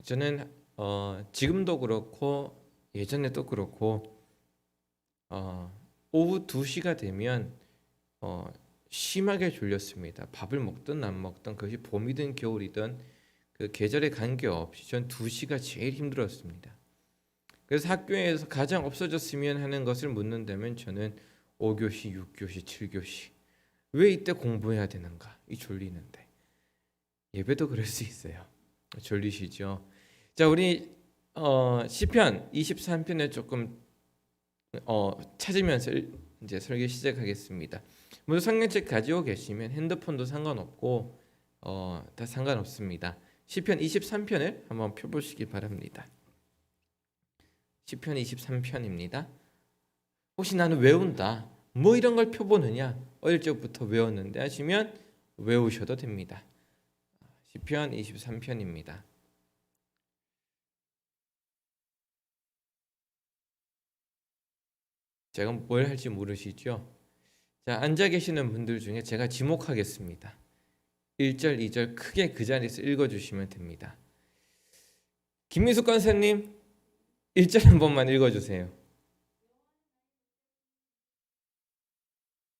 저는 지금도 그렇고 예전에도 그렇고 오후 2시가 되면 어, 심하게 졸렸습니다. 밥을 먹든 안 먹든 그것이 봄이든 겨울이든 그 계절에 관계없이 전 2시가 제일 힘들었습니다. 그래서 학교에서 가장 없어졌으면 하는 것을 묻는다면 저는 5교시, 6교시, 7교시 왜 이때 공부해야 되는가? 이 졸리는데 예배도 그럴 수 있어요. 졸리시죠? 자, 우리 시편 23편을 조금 찾으면서 이제 설교 시작하겠습니다. 먼저 성경책 가지고 계시면 핸드폰도 상관없고 다 상관없습니다. 시편 23편을 한번 펴보시기 바랍니다. 시편 23편입니다. 혹시 나는 외운다, 뭐 이런 걸 펴보느냐, 어릴 적부터 외웠는데 하시면 외우셔도 됩니다. 시편 23편입니다. 제가 뭘 할지 모르시죠? 자, 앉아 계시는 분들 중에 제가 지목하겠습니다. 1절, 2절 크게 그 자리에서 읽어주시면 됩니다. 김민숙 권사님 1절 한 번만 읽어주세요.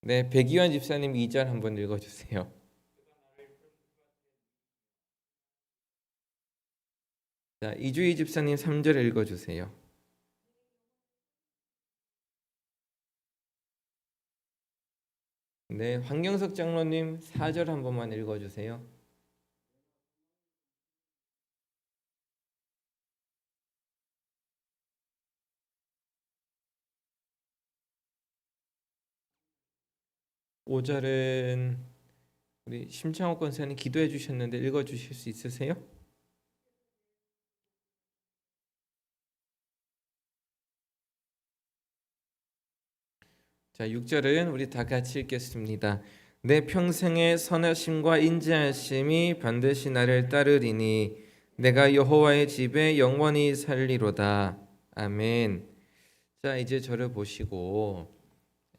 네, 백이환 집사님 2절 한번 읽어주세요. 자, 이주희 집사님 3절 읽어주세요. 네, 황경석 장로님 4절 한 번만 읽어주세요. 오절은 우리 심창호 권사님 기도해 주셨는데 읽어주실 수 있으세요? 자, 6절은 우리 다 같이 읽겠습니다. 내 평생의 선하심과 인자하심이 반드시 나를 따르리니 내가 여호와의 집에 영원히 살리로다. 아멘. 자, 이제 저를 보시고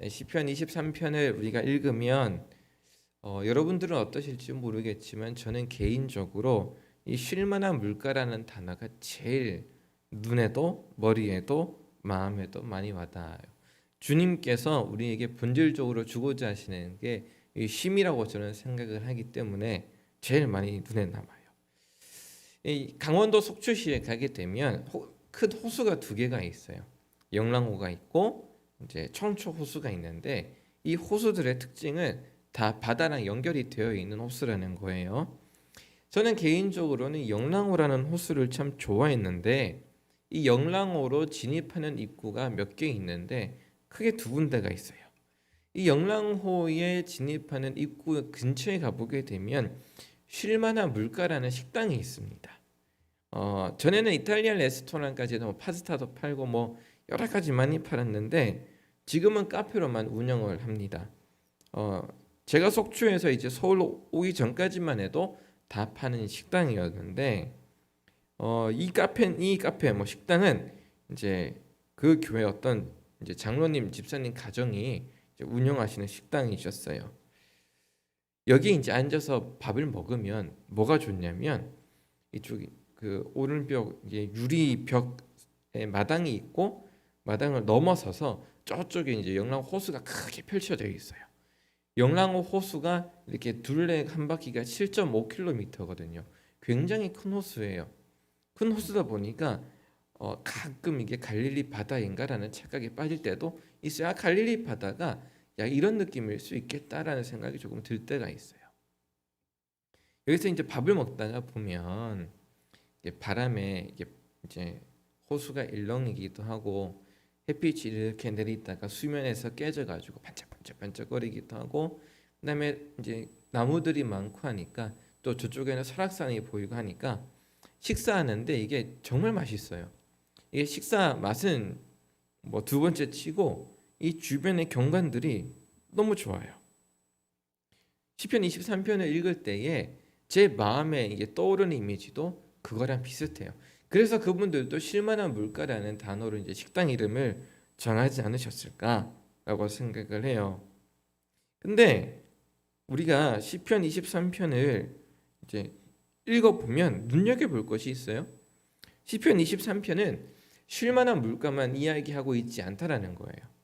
시편 23편을 우리가 읽으면 여러분들은 어떠실지 모르겠지만 저는 개인적으로 이 쉴만한 물가라는 단어가 제일 눈에도 머리에도 마음에도 많이 와닿아요. 주님께서 우리에게 본질적으로 주고자 하시는 게 이 쉼이라고 저는 생각을 하기 때문에 제일 많이 눈에 남아요. 이 강원도 속초시에 가게 되면 큰 호수가 2개가 있어요. 영랑호가 있고 이제 청초 호수가 있는데 이 호수들의 특징은 다 바다랑 연결이 되어 있는 호수라는 거예요. 저는 개인적으로는 영랑호라는 호수를 참 좋아했는데 이 영랑호로 진입하는 입구가 몇 개 있는데 크게 2군데가 있어요. 이 영랑호에 진입하는 입구 근처에 가보게 되면 쉴만한 물가라는 식당이 있습니다. 전에는 이탈리안 레스토랑까지도 뭐 파스타도 팔고 뭐 여러 가지 많이 팔았는데 지금은 카페로만 운영을 합니다. 제가 속초에서 이제 서울 오기 전까지만 해도 다 파는 식당이었는데 이 카페 뭐 식당은 이제 그 교회 어떤 이제 장로님 집사님 가정이 이제 운영하시는 식당이셨어요. 여기 이제 앉아서 밥을 먹으면 뭐가 좋냐면 이쪽이 그 오른벽 이제 유리벽에 마당이 있고 마당을 넘어서서 저쪽에 이제 영랑 호수가 크게 펼쳐져 있어요. 영랑호 호수가 이렇게 둘레 한 바퀴가 7.5km거든요. 굉장히 큰 호수예요. 큰 호수다 보니까 가끔 이게 갈릴리 바다인가라는 착각에 빠질 때도 있어요. 아, 갈릴리 바다가 야 이런 느낌일 수 있겠다라는 생각이 조금 들 때가 있어요. 여기서 이제 밥을 먹다가 보면 바람에 이게 이제 호수가 일렁이기도 하고 햇빛이 이렇게 내리다가 수면에서 깨져가지고 반짝반짝거리기도 하고 그다음에 이제 나무들이 많고 하니까 또 저쪽에는 설악산이 보이고 하니까 식사하는데 이게 정말 맛있어요. 이게 식사 맛은 뭐 2번째 치고 이 주변의 경관들이 너무 좋아요. 시편 23편을 읽을 때에 제 마음에 이게 떠오르는 이미지도 그거랑 비슷해요. 그래서 그분들도 쉴만한 물가라는 단어로 이제 식당 이름을 정하지 않으셨을까라고 생각을 해요. 근데 우리가 시편 23편을 이제 읽어보면 눈여겨볼 것이 있어요. 시편 23편은 쉴만한 물가만 이야기하고 있지 않다라는 거예요.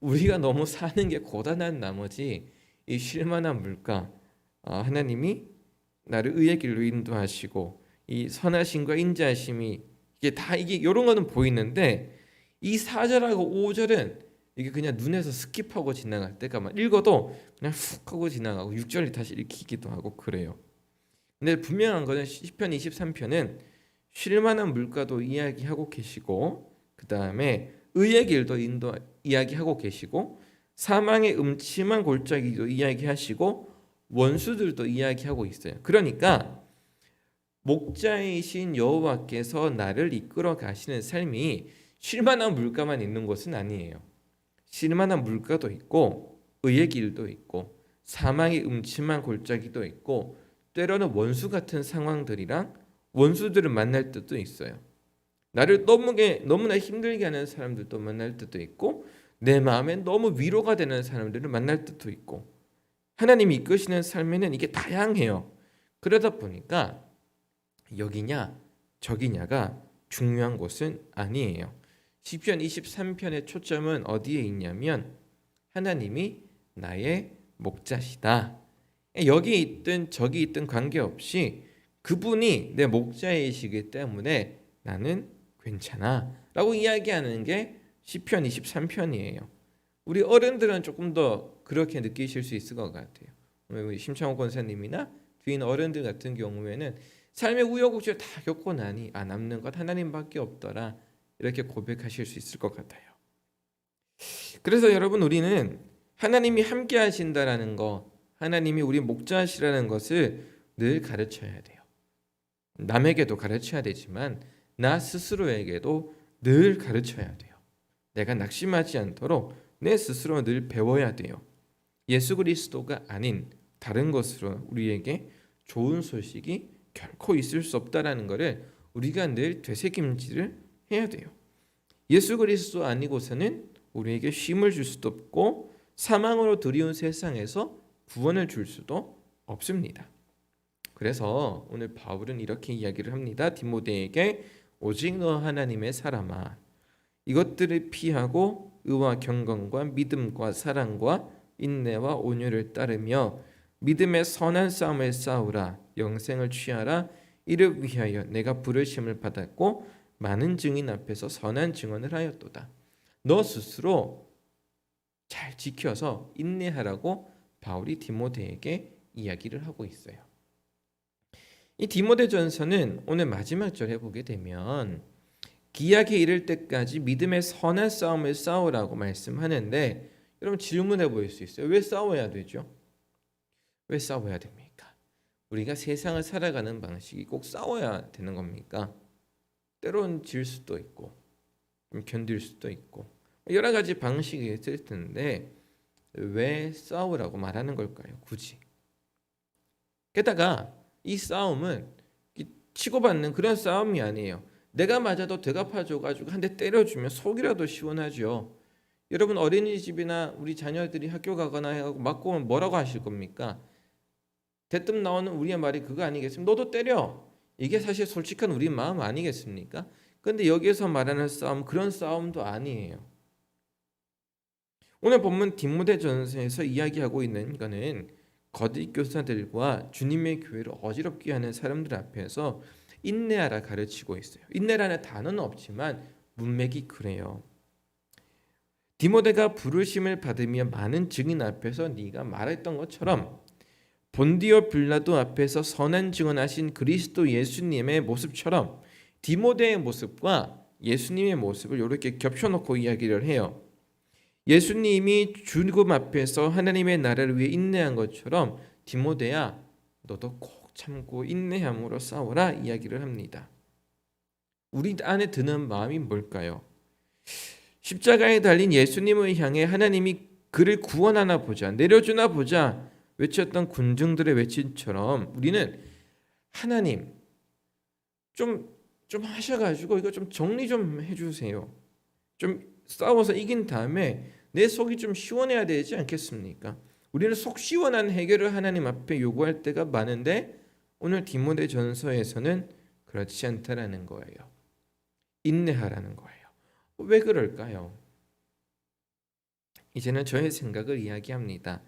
우리가 너무 사는 게 고단한 나머지 이 쉴만한 물가, 하나님이 나를 의의 길로 인도하시고 이 선하심과 인자하심이 이게 이런 거는 보이는데 이 4절하고 5절은 이게 그냥 눈에서 스킵하고 지나갈 때가 막 읽어도 그냥 훅 하고 지나가고 6절이 다시 읽히기도 하고 그래요. 근데 분명한 것은 시편 23편은 쉴만한 물가도 이야기하고 계시고 그 다음에 의의 길도 이야기하고 계시고 사망의 음침한 골짜기도 이야기하시고 원수들도 이야기하고 있어요. 그러니까 목자이신 여호와께서 나를 이끌어 가시는 삶이 쉴만한 물가만 있는 것은 아니에요. 쉴만한 물가도 있고 의의 길도 있고 사망의 음침한 골짜기도 있고 때로는 원수 같은 상황들이랑 원수들을 만날 때도 있어요. 나를 너무나 힘들게 하는 사람들도 만날 때도 있고 내 마음에 너무 위로가 되는 사람들을 만날 때도 있고 하나님이 이끄시는 삶에는 이게 다양해요. 그러다 보니까 여기냐 저기냐가 중요한 것은 아니에요. 시편 23편의 초점은 어디에 있냐면 하나님이 나의 목자시다. 여기 있든 저기 있든 관계없이 그분이 내 목자이시기 때문에 나는 괜찮아 라고 이야기하는 게 시편 23편이에요. 우리 어른들은 조금 더 그렇게 느끼실 수 있을 것 같아요. 우리 심창호 권사님이나 뒤에 있는 어른들 같은 경우에는 삶의 우여곡절 다 겪고 나니 남는 것 하나님밖에 없더라 이렇게 고백하실 수 있을 것 같아요. 그래서 여러분 우리는 하나님이 함께 하신다라는 거, 하나님이 우리 목자시라는 것을 늘 가르쳐야 돼요. 남에게도 가르쳐야 되지만 나 스스로에게도 늘 가르쳐야 돼요. 내가 낙심하지 않도록 내 스스로 늘 배워야 돼요. 예수 그리스도가 아닌 다른 것으로 우리에게 좋은 소식이 결코 있을 수 없다라는 것을 우리가 늘 되새김질을 해야 돼요. 예수 그리스도 아니고서는 우리에게 쉼을 줄 수도 없고 사망으로 두려운 세상에서 구원을 줄 수도 없습니다. 그래서 오늘 바울은 이렇게 이야기를 합니다. 디모데에게 오직 너 하나님의 사람아 이것들을 피하고 의와 경건과 믿음과 사랑과 인내와 온유를 따르며 믿음의 선한 싸움을 싸우라 영생을 취하라 이를 위하여 내가 부르심을 받았고 많은 증인 앞에서 선한 증언을 하였도다. 너 스스로 잘 지켜서 인내하라고 바울이 디모데에게 이야기를 하고 있어요. 이 디모데전서는 오늘 마지막 절에 보게 되면 기약에 이를 때까지 믿음의 선한 싸움을 싸우라고 말씀하는데 여러분 질문해 볼 수 있어요. 왜 싸워야 되죠? 왜 싸워야 됩니까? 우리가 세상을 살아가는 방식이 꼭 싸워야 되는 겁니까? 때론 질 수도 있고 좀 견딜 수도 있고 여러 가지 방식이 있을 텐데 왜 싸우라고 말하는 걸까요? 굳이. 게다가 이 싸움은 치고받는 그런 싸움이 아니에요. 내가 맞아도 대갚아줘가지고 한 대 때려주면 속이라도 시원하죠. 여러분 어린이집이나 우리 자녀들이 학교 가거나 해서 맞고 오면 뭐라고 하실 겁니까? 대뜸 나오는 우리의 말이 그거 아니겠습니까? 너도 때려. 이게 사실 솔직한 우리 마음 아니겠습니까? 그런데 여기에서 말하는 싸움 그런 싸움도 아니에요. 오늘 본문 디모데전서에서 이야기하고 있는 거는 거짓 교사들과 주님의 교회를 어지럽게 하는 사람들 앞에서 인내하라 가르치고 있어요. 인내라는 단어는 없지만 문맥이 그래요. 디모데가 부르심을 받으며 많은 증인 앞에서 네가 말했던 것처럼 본디오 빌라도 앞에서 선한 증언하신 그리스도 예수님의 모습처럼 디모데의 모습과 예수님의 모습을 이렇게 겹쳐놓고 이야기를 해요. 예수님이 죽음 앞에서 하나님의 나라를 위해 인내한 것처럼 디모데야 너도 꼭 참고 인내함으로 싸워라 이야기를 합니다. 우리 안에 드는 마음이 뭘까요? 십자가에 달린 예수님을 향해 하나님이 그를 구원하나 보자 내려주나 보자 외쳤던 군중들의 외침처럼 우리는 하나님 좀 하셔가지고 이거 좀 정리 좀 해주세요. 좀 싸워서 이긴 다음에 내 속이 좀 시원해야 되지 않겠습니까? 우리는 속 시원한 해결을 하나님 앞에 요구할 때가 많은데 오늘 디모데전서에서는 그렇지 않다라는 거예요. 인내하라는 거예요. 왜 그럴까요? 이제는 저의 생각을 이야기합니다.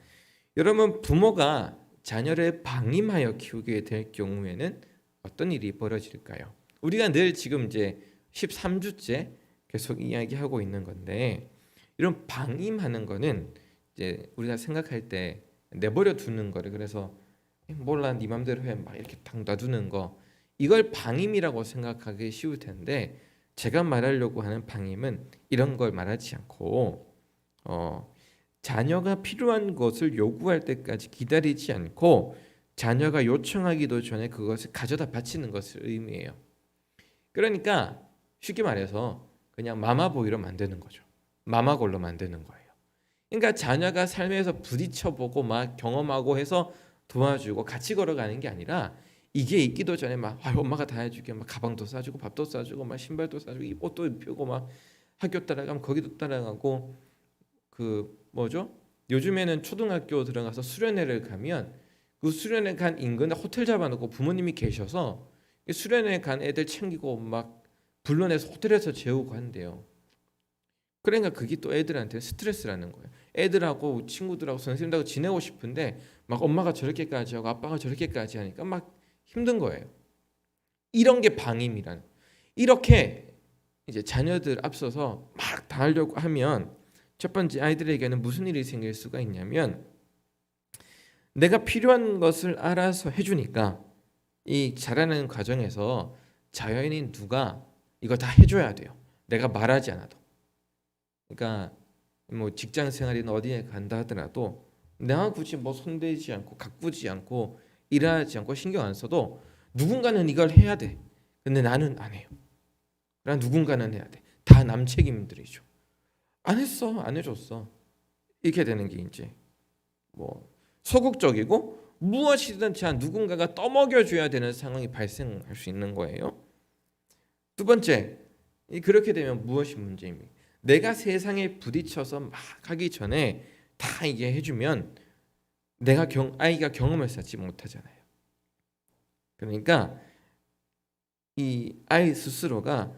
여러분, 부모가 자녀를 방임하여 키우게 될 경우에는 어떤 일이 벌어질까요? 우리가 늘 지금 이제 13주째 계속 이야기하고 있는 건데, 이런 방임하는 거는 이제 우리가 생각할 때 내버려 두는 거를, 그래서 몰라 네 맘대로 해 막 이렇게 딱 놔두는 거, 이걸 방임이라고 생각하기 쉬울 텐데, 제가 말하려고 하는 방임은 이런 걸 말하지 않고 자녀가 필요한 것을 요구할 때까지 기다리지 않고 자녀가 요청하기도 전에 그것을 가져다 바치는 것을 의미해요. 그러니까 쉽게 말해서 그냥 마마보이로 만드는 거죠. 마마골로 만드는 거예요. 그러니까 자녀가 삶에서 부딪혀보고 막 경험하고 해서 도와주고 같이 걸어가는 게 아니라, 이게 있기도 전에 막 엄마가 다 해줄게, 막 가방도 싸주고 밥도 싸주고 막 신발도 싸주고 옷도 입히고 막 학교 따라가면 거기도 따라가고, 그 뭐죠? 요즘에는 초등학교 들어가서 수련회를 가면 그 수련회 간 인근에 호텔 잡아놓고 부모님이 계셔서 수련회 간 애들 챙기고 막 불러내서 호텔에서 재우고 한대요. 그러니까 그게 또 애들한테 스트레스라는 거예요. 애들하고 친구들하고 선생님들하고 지내고 싶은데 막 엄마가 저렇게까지 하고 아빠가 저렇게까지 하니까 막 힘든 거예요. 이런 게 방임이란. 이렇게 이제 자녀들 앞서서 막 다 하려고 하면 첫 번째, 아이들에게는 무슨 일이 생길 수가 있냐면, 내가 필요한 것을 알아서 해주니까 이 자라는 과정에서 자연인 누가 이거 다 해줘야 돼요. 내가 말하지 않아도. 그러니까 뭐 직장 생활이나 어디에 간다 하더라도 내가 굳이 뭐 손대지 않고 가꾸지 않고 일하지 않고 신경 안 써도 누군가는 이걸 해야 돼. 근데 나는 안 해요. 난 누군가는 해야 돼. 다 남 책임들이죠. 안 했어, 안 해줬어. 이렇게 되는 게 이제 뭐 소극적이고, 무엇이든 자 누군가가 떠먹여줘야 되는 상황이 발생할 수 있는 거예요. 두 번째, 그렇게 되면 무엇이 문제입니까? 내가 세상에 부딪혀서 막 하기 전에 다 이게 해주면 아이가 경험을 쌓지 못하잖아요. 그러니까 이 아이 스스로가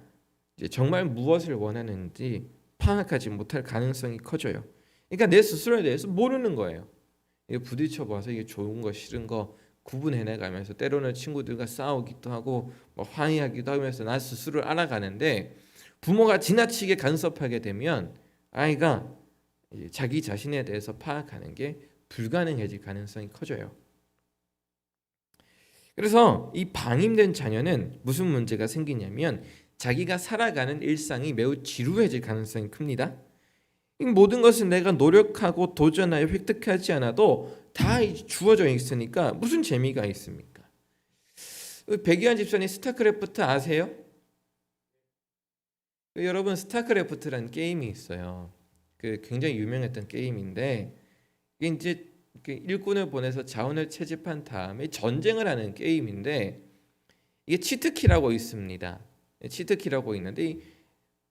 이제 정말 무엇을 원하는지 파악하지 못할 가능성이 커져요. 그러니까 내 스스로에 대해서 모르는 거예요. 이게 부딪혀 봐서 이게 좋은 거 싫은 거 구분해내 가면서, 때로는 친구들과 싸우기도 하고 뭐 화해하기도 하면서 나 스스로를 알아가는데, 부모가 지나치게 간섭하게 되면 아이가 이제 자기 자신에 대해서 파악하는 게 불가능해질 가능성이 커져요. 그래서 이 방임된 자녀는 무슨 문제가 생기냐면, 자기가 살아가는 일상이 매우 지루해질 가능성이 큽니다. 이 모든 것은 내가 노력하고 도전하여 획득하지 않아도 다 주어져 있으니까 무슨 재미가 있습니까? 백이한 집사님, 스타크래프트 아세요? 여러분, 스타크래프트라는 게임이 있어요. 그 굉장히 유명했던 게임인데, 이게 이제 일꾼을 보내서 자원을 채집한 다음에 전쟁을 하는 게임인데, 이게 치트키라고 있습니다. 치트키라고 있는데, 이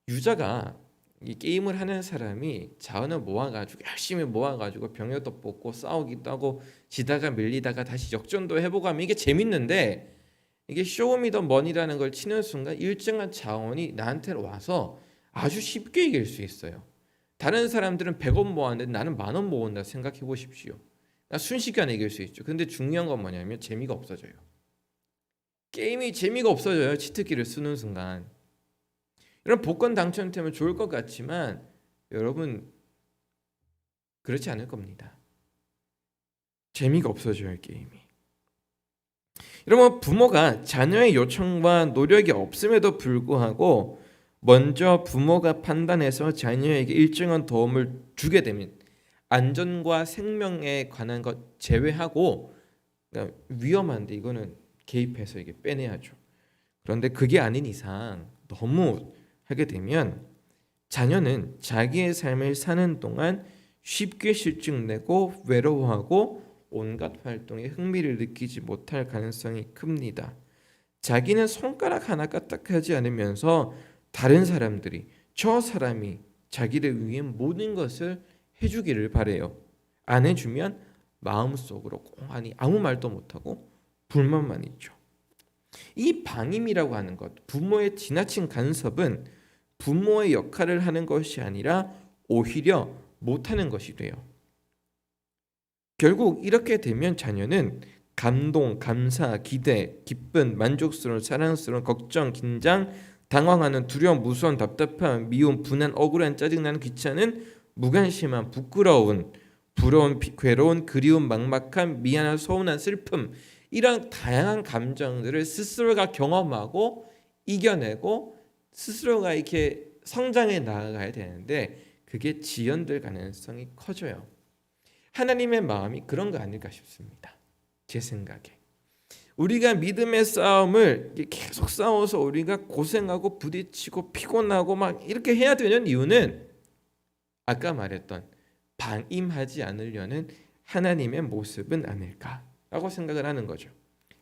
유저가 이 게임을 하는 사람이 자원을 모아가지고 열심히 모아가지고 병력도 뽑고 싸우기도 하고 지다가 밀리다가 다시 역전도 해보고 하면 이게 재밌는데, 이게 쇼미더머니라는 걸 치는 순간 일정한 자원이 나한테 와서 아주 쉽게 이길 수 있어요. 다른 사람들은 100원 모았는데 나는 10,000원 모은다 생각해 보십시오. 순식간에 이길 수 있죠. 근데 중요한 건 뭐냐면 재미가 없어져요. 게임이 재미가 없어져요. 치트키를 쓰는 순간. 이런 복권 당첨되면 좋을 것 같지만 여러분, 그렇지 않을 겁니다. 재미가 없어져요, 게임이. 여러분, 부모가 자녀의 요청과 노력이 없음에도 불구하고 먼저 부모가 판단해서 자녀에게 일정한 도움을 주게 되면, 안전과 생명에 관한 것 제외하고 위험한데 이거는 개입해서 이게 빼내야죠. 그런데 그게 아닌 이상 너무 하게 되면 자녀는 자기의 삶을 사는 동안 쉽게 실증내고 외로워하고 온갖 활동에 흥미를 느끼지 못할 가능성이 큽니다. 자기는 손가락 하나 까딱하지 않으면서 다른 사람들이, 저 사람이 자기를 위해 모든 것을 해주기를 바래요. 안 해주면 마음속으로 꽁하니 아무 말도 못하고 불만만 있죠. 이 방임이라고 하는 것, 부모의 지나친 간섭은 부모의 역할을 하는 것이 아니라 오히려 못하는 것이 돼요. 결국 이렇게 되면 자녀는 감동, 감사, 기대, 기쁜, 만족스러운, 사랑스러운, 걱정, 긴장, 당황하는, 두려움, 무서운, 답답한, 미움, 분한, 억울한, 짜증나는, 귀찮은, 무관심한, 부끄러운, 부러운, 괴로운, 그리움, 막막한, 미안한, 서운한, 슬픔, 이런 다양한 감정들을 스스로가 경험하고 이겨내고 스스로가 이렇게 성장해 나아가야 되는데 그게 지연될 가능성이 커져요. 하나님의 마음이 그런 거 아닐까 싶습니다. 제 생각에. 우리가 믿음의 싸움을 계속 싸워서 우리가 고생하고 부딪히고 피곤하고 막 이렇게 해야 되는 이유는 아까 말했던 방임하지 않으려는 하나님의 모습은 아닐까라고 생각을 하는 거죠.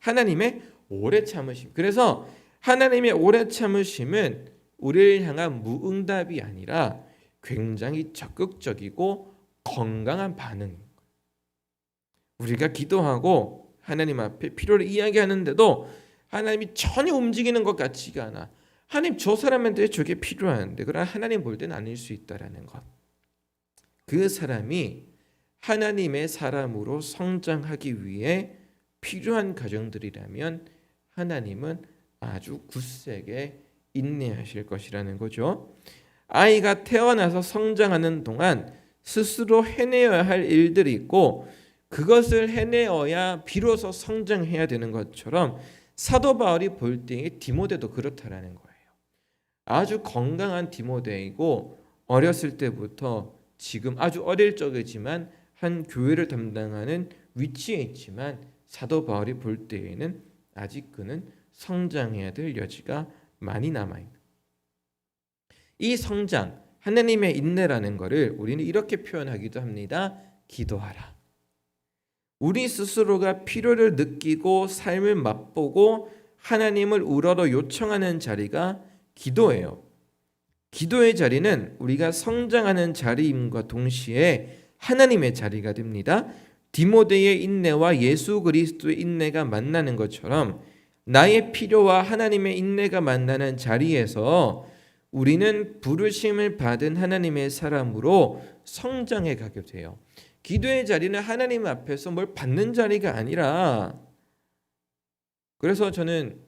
하나님의 오래 참으심. 그래서 하나님의 오래 참으심은 우리를 향한 무응답이 아니라 굉장히 적극적이고 건강한 반응인 거예요. 우리가 기도하고 하나님 앞에 필요를 이야기하는데도 하나님이 전혀 움직이는 것 같지가 않아. 하나님 저 사람한테 저게 필요한데 그러나 하나님 볼 때는 아닐 수 있다라는 것. 그 사람이 하나님의 사람으로 성장하기 위해 필요한 과정들이라면 하나님은 아주 굳세게 인내하실 것이라는 거죠. 아이가 태어나서 성장하는 동안 스스로 해내어야 할 일들이 있고 그것을 해내어야 비로소 성장해야 되는 것처럼 사도 바울이 볼 때의 디모데도 그렇다라는 거예요. 아주 건강한 디모데이고 어렸을 때부터 지금 아주 어릴 적이지만 한 교회를 담당하는 위치에 있지만 사도 바울이 볼 때에는 아직 그는 성장해야 될 여지가 많이 남아있는. 이 성장, 하나님의 인내라는 것을 우리는 이렇게 표현하기도 합니다. 기도하라. 우리 스스로가 필요를 느끼고 삶을 맛보고 하나님을 우러러 요청하는 자리가 기도예요. 기도의 자리는 우리가 성장하는 자리임과 동시에 하나님의 자리가 됩니다. 디모데의 인내와 예수 그리스도의 인내가 만나는 것처럼 나의 필요와 하나님의 인내가 만나는 자리에서 우리는 부르심을 받은 하나님의 사람으로 성장해 가게 돼요. 기도의 자리는 하나님 앞에서 뭘 받는 자리가 아니라, 그래서 저는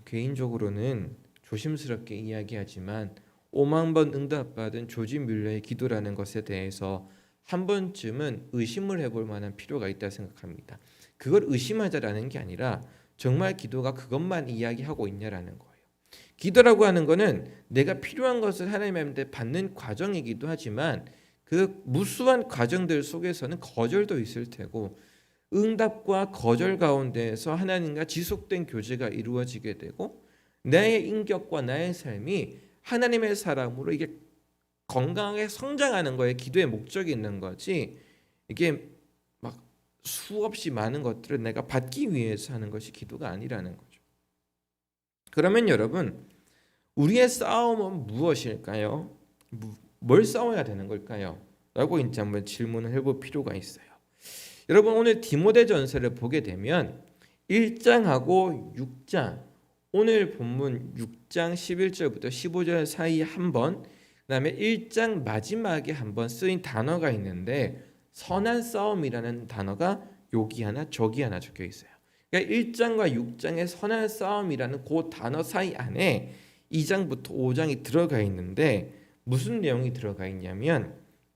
개인적으로는 조심스럽게 이야기하지만 5만 번 응답받은 조지 뮬러의 기도라는 것에 대해서 한 번쯤은 의심을 해볼 만한 필요가 있다 생각합니다. 그걸 의심하자라는 게 아니라 정말 기도가 그것만 이야기하고 있냐라는 거예요. 기도라고 하는 거는 내가 필요한 것을 하나님한테 받는 과정이기도 하지만 그 무수한 과정들 속에서는 거절도 있을 테고 응답과 거절 가운데에서 하나님과 지속된 교제가 이루어지게 되고 나의 인격과 나의 삶이 하나님의 사람으로 이게 건강하게 성장하는 거에 기도의 목적이 있는 거지, 이게 막 수없이 많은 것들을 내가 받기 위해서 하는 것이 기도가 아니라는 거죠. 그러면 여러분, 우리의 싸움은 무엇일까요? 뭘 싸워야 되는 걸까요? 라고 이제 한번 질문을 해볼 필요가 있어요. 여러분, 오늘 디모데전서를 보게 되면 1장하고 6장, 오늘 본문 6장 11절부터 15절 사이에 한 번, 그다음에 1장 마지막에 한 번 쓰인 단어가 있는데 선한 싸움이라는 단어가 여기 하나 저기 하나 적혀 있어요. 그러니까 1장과 6장의 선한 싸움이라는 그 단어 사이 안에 2장부터 5장이 들어가 있는데 무슨 내용이 들어가 있냐면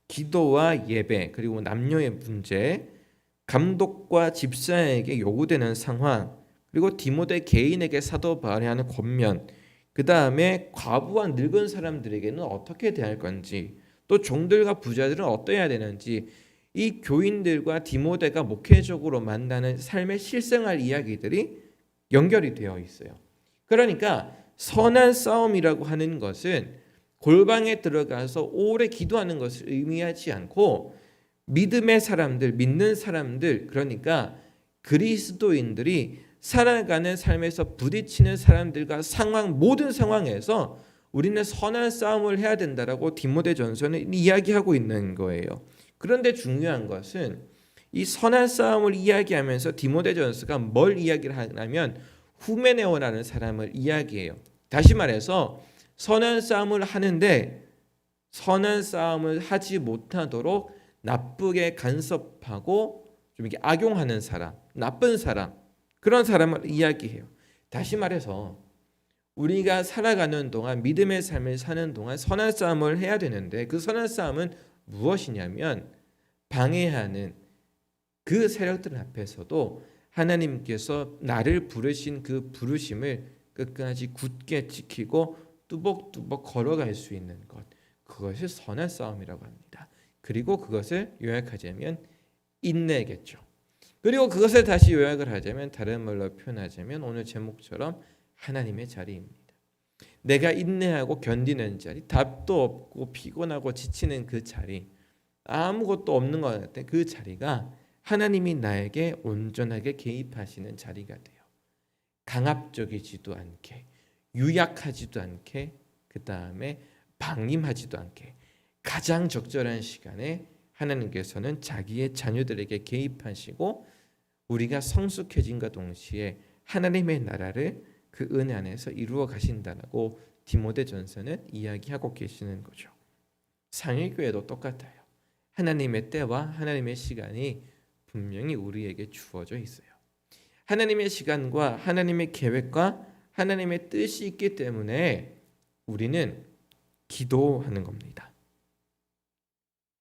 기도와 예배, 그리고 남녀의 문제, 감독과 집사에게 요구되는 상황, 그리고 디모데 개인에게 사도 바울이 하는 권면, 그 다음에 과부와 늙은 사람들에게는 어떻게 대할 건지, 또 종들과 부자들은 어떠해야 되는지, 이 교인들과 디모데가 목회적으로 만나는 삶의 실생활 이야기들이 연결이 되어 있어요. 그러니까 선한 싸움이라고 하는 것은 골방에 들어가서 오래 기도하는 것을 의미하지 않고 믿음의 사람들, 믿는 사람들, 그러니까 그리스도인들이 살아가는 삶에서 부딪히는 사람들과 상황, 모든 상황에서 우리는 선한 싸움을 해야 된다라고 디모데전서는 이야기하고 있는 거예요. 그런데 중요한 것은 이 선한 싸움을 이야기하면서 디모데전서가 뭘 이야기를 하냐면 후메네오라는 사람을 이야기해요. 다시 말해서 선한 싸움을 하는데 선한 싸움을 하지 못하도록 나쁘게 간섭하고 좀 이렇게 악용하는 사람, 나쁜 사람, 그런 사람을 이야기해요. 다시 말해서 우리가 살아가는 동안, 믿음의 삶을 사는 동안 선한 싸움을 해야 되는데, 그 선한 싸움은 무엇이냐면 방해하는 그 세력들 앞에서도 하나님께서 나를 부르신 그 부르심을 끝까지 굳게 지키고 뚜벅뚜벅 걸어갈 수 있는 것, 그것이 선한 싸움이라고 합니다. 그리고 그것을 요약하자면 인내겠죠. 그리고 그것을 다시 요약을 하자면, 다른 말로 표현하자면 오늘 제목처럼 하나님의 자리입니다. 내가 인내하고 견디는 자리, 답도 없고 피곤하고 지치는 그 자리, 아무것도 없는 것 같은 그 자리가 하나님이 나에게 온전하게 개입하시는 자리가 돼요. 강압적이지도 않게, 유약하지도 않게, 그 다음에 방임하지도 않게, 가장 적절한 시간에 하나님께서는 자기의 자녀들에게 개입하시고 우리가 성숙해진과 동시에 하나님의 나라를 그 은혜 안에서 이루어 가신다라고 디모데전서는 이야기하고 계시는 거죠. 상일교회도 똑같아요. 하나님의 때와 하나님의 시간이 분명히 우리에게 주어져 있어요. 하나님의 시간과 하나님의 계획과 하나님의 뜻이 있기 때문에 우리는 기도하는 겁니다.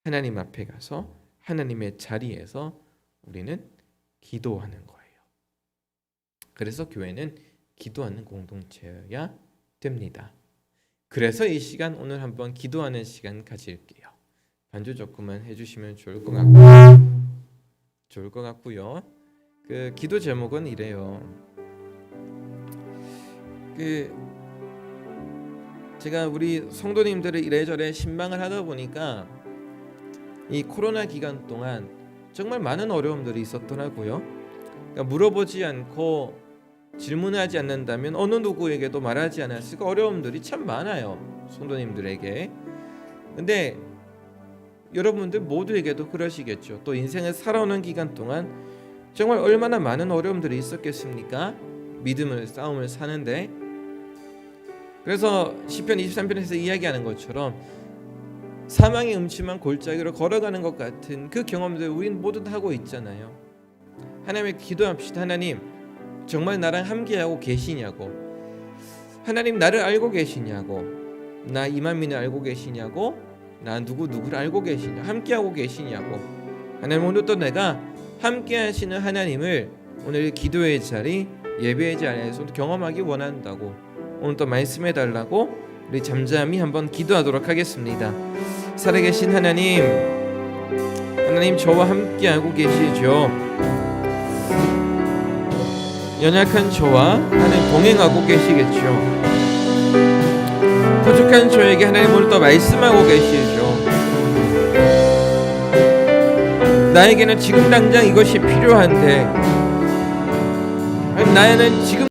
하나님 앞에 가서 하나님의 자리에서 우리는 기도하는 거예요. 그래서 교회는 기도하는 공동체여야 됩니다. 그래서 이 시간 오늘 한번 기도하는 시간 가질게요. 반주 조금만 해주시면 좋을 것 같고요. 그 기도 제목은 이래요. 제가 우리 성도님들을 이래저래 신방을 하다 보니까 이 코로나 기간 동안 정말 많은 어려움들이 있었더라고요. 그러니까 물어보지 않고 질문하지 않는다면 어느 누구에게도 말하지 않았을까 어려움들이 참 많아요. 성도님들에게. 근데 여러분들 모두에게도 그러시겠죠. 또 인생을 살아오는 기간 동안 정말 얼마나 많은 어려움들이 있었겠습니까? 믿음을 싸움을 사는데. 그래서 시편 23편에서 이야기하는 것처럼 사망의 음침한 골짜기로 걸어가는 것 같은 그 경험들 우린 모두 다 하고 있잖아요. 하나님께 기도합시다. 하나님, 정말 나랑 함께하고 계시냐고, 하나님 나를 알고 계시냐고, 나 이만민을 알고 계시냐고, 나 누구를 알고 계시냐, 함께하고 계시냐고. 하나님, 오늘 또 내가 함께하시는 하나님을 오늘 기도의 자리, 예배의 자리에서 경험하기 원한다고 오늘 또 말씀해달라고 우리 잠잠히 한번 기도하도록 하겠습니다. 살아계신 하나님, 하나님 저와 함께하고 계시죠. 연약한 저와 하나님 동행하고 계시겠죠. 부족한 저에게 하나님 오늘 또 말씀하고 계시죠. 나에게는 지금 당장 이것이 필요한데, 나에는 지금